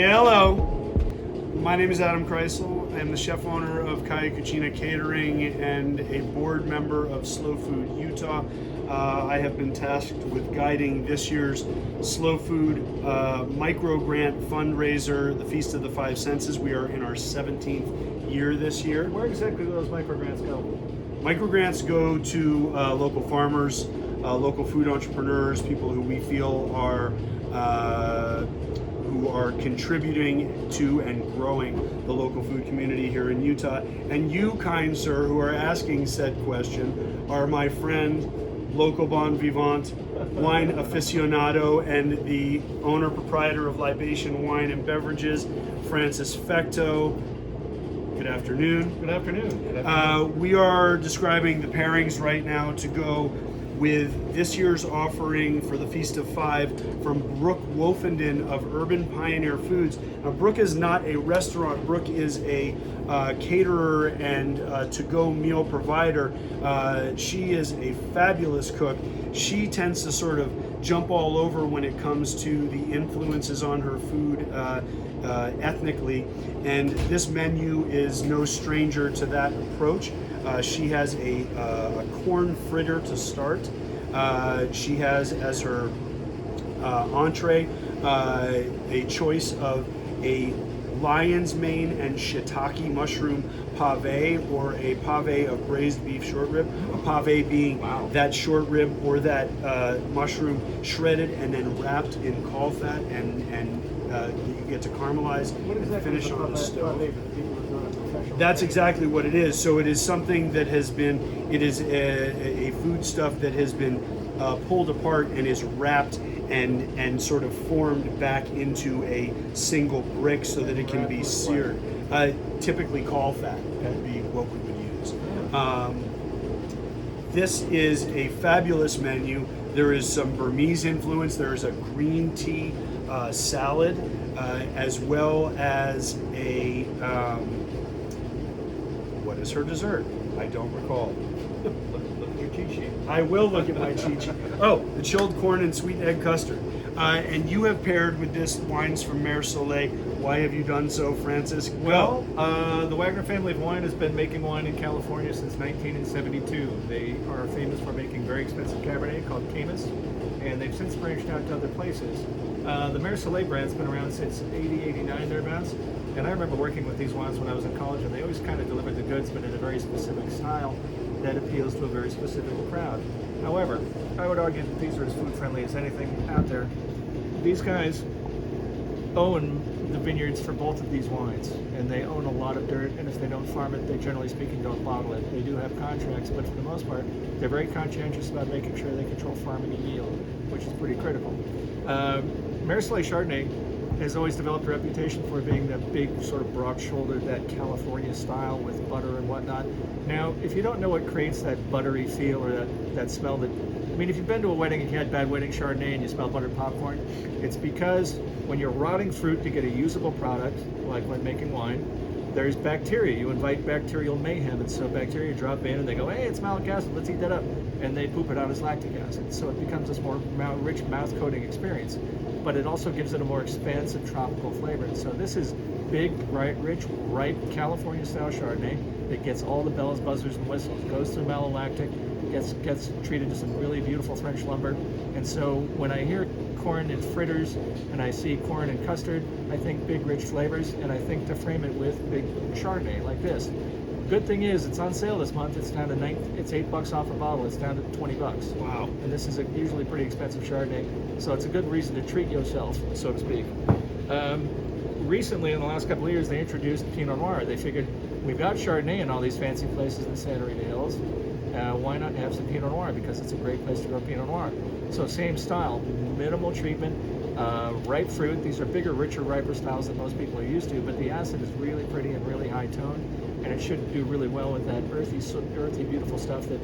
Hello, my name is Adam Kreisel. I am the chef owner of Kaya Cucina Catering and a board member of Slow Food Utah. I have been tasked with guiding this year's Slow Food micro grant fundraiser, the Feast of the Five Senses. We are in our 17th year this year. Where exactly do those micro grants go? Micro grants go to local farmers, local food entrepreneurs, people who we feel are contributing to and growing the local food community here in Utah. And you, kind sir, who are asking said question, are my friend, local bon vivant, wine aficionado, and the owner proprietor of Libation Wine and Beverages, Francis Fecteau. Good afternoon. Good afternoon. Good afternoon. We are describing the pairings right now to go with this year's offering for the Feast of Five from Brooke Woffinden of Urban Pioneer Foods. Now, Brooke is not a restaurant. Brooke is a caterer and to-go meal provider. She is a fabulous cook. She tends to sort of jump all over when it comes to the influences on her food ethnically, and this menu is no stranger to that approach. She has a corn fritter to start. She has as her entree a choice of a lion's mane and shiitake mushroom pave, or a pave of braised beef short rib. A pave being that short rib or that mushroom shredded and then wrapped in caul fat, and you get to caramelize and finish on the stove. That's exactly what it is. So it is something that has been, it is a food stuff that has been pulled apart and is wrapped and sort of formed back into a single brick so that it can be seared. Typically caul fat would be what we would use. This is a fabulous menu. There is some Burmese influence. There is a green tea salad, as well as a, what is her dessert? I don't recall. Look at your cheat sheet. I will look at my cheat sheet. Oh, the chilled corn and sweet egg custard. And you have paired with this wines from Mer Soleil. Why have you done so, Francis? Well, the Wagner family of wine has been making wine in California since 1972. They are famous for making very expensive Cabernet called Camus, and they've since branched out to other places. The Mer Soleil brand's been around since 80, 89 thereabouts, and I remember working with these wines when I was in college, and they always kind of delivered the goods, but in a very specific style that appeals to a very specific crowd. However, I would argue that these are as food friendly as anything out there. These guys own the vineyards for both of these wines, and they own a lot of dirt, and if they don't farm it, they generally speaking don't bottle it. They do have contracts, but for the most part, they're very conscientious about making sure they control farming and yield, which is pretty critical. Mer Soleil Chardonnay has always developed a reputation for being that big, sort of broad-shouldered, that California style with butter and whatnot. Now, if you don't know what creates that buttery feel or that smell that, I mean, if you've been to a wedding and you had bad wedding Chardonnay and you smell buttered popcorn, it's because when you're rotting fruit to get a usable product, like when making wine, there's bacteria. You invite bacterial mayhem, and so bacteria drop in and they go, hey, it's malic acid, let's eat that up. And they poop it out as lactic acid. So it becomes this more rich mouth-coating experience. But it also gives it a more expansive tropical flavor. And so this is big, bright, rich, ripe California-style Chardonnay that gets all the bells, buzzers, and whistles. Goes through malolactic, gets treated to some really beautiful French lumber. And so when I hear corn and fritters and I see corn and custard, I think big, rich flavors, and I think to frame it with big Chardonnay like this. Good thing is, it's on sale this month. It's down to it's $8 off a bottle. It's down to $20. Wow! And this is a usually pretty expensive Chardonnay, so it's a good reason to treat yourself, so to speak. Recently, in the last couple of years, they introduced Pinot Noir. They figured we've got Chardonnay in all these fancy places in the Santa Rita Hills. Why not have some Pinot Noir? Because it's a great place to grow Pinot Noir. So same style, minimal treatment, ripe fruit. These are bigger, richer, riper styles than most people are used to, but the acid is really pretty and really high tone, and it should do really well with that earthy, beautiful stuff that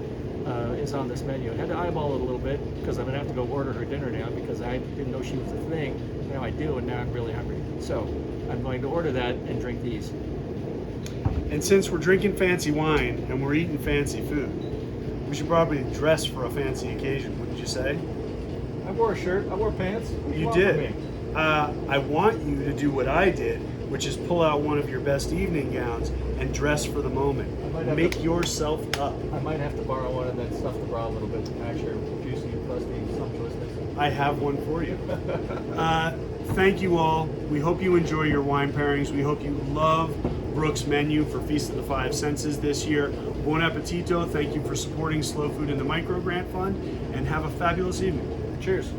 is on this menu. I had to eyeball it a little bit because I'm gonna have to go order her dinner now because I didn't know she was a thing. Now I do, and now I'm really hungry. So I'm going to order that and drink these. And since we're drinking fancy wine and we're eating fancy food, we should probably dress for a fancy occasion, wouldn't you say? I wore a shirt. I wore pants. You did. I want you to do what I did, which is pull out one of your best evening gowns and dress for the moment. Make yourself up. I might have to borrow one and then stuff the bra a little bit to match your juicy, crusty sumptuousness. I have one for you. Thank you all. We hope you enjoy your wine pairings. We hope you love Brooke's menu for Feast of the Five Senses this year. Buon appetito. Thank you for supporting Slow Food in the Micro Grant Fund, and have a fabulous evening. Cheers.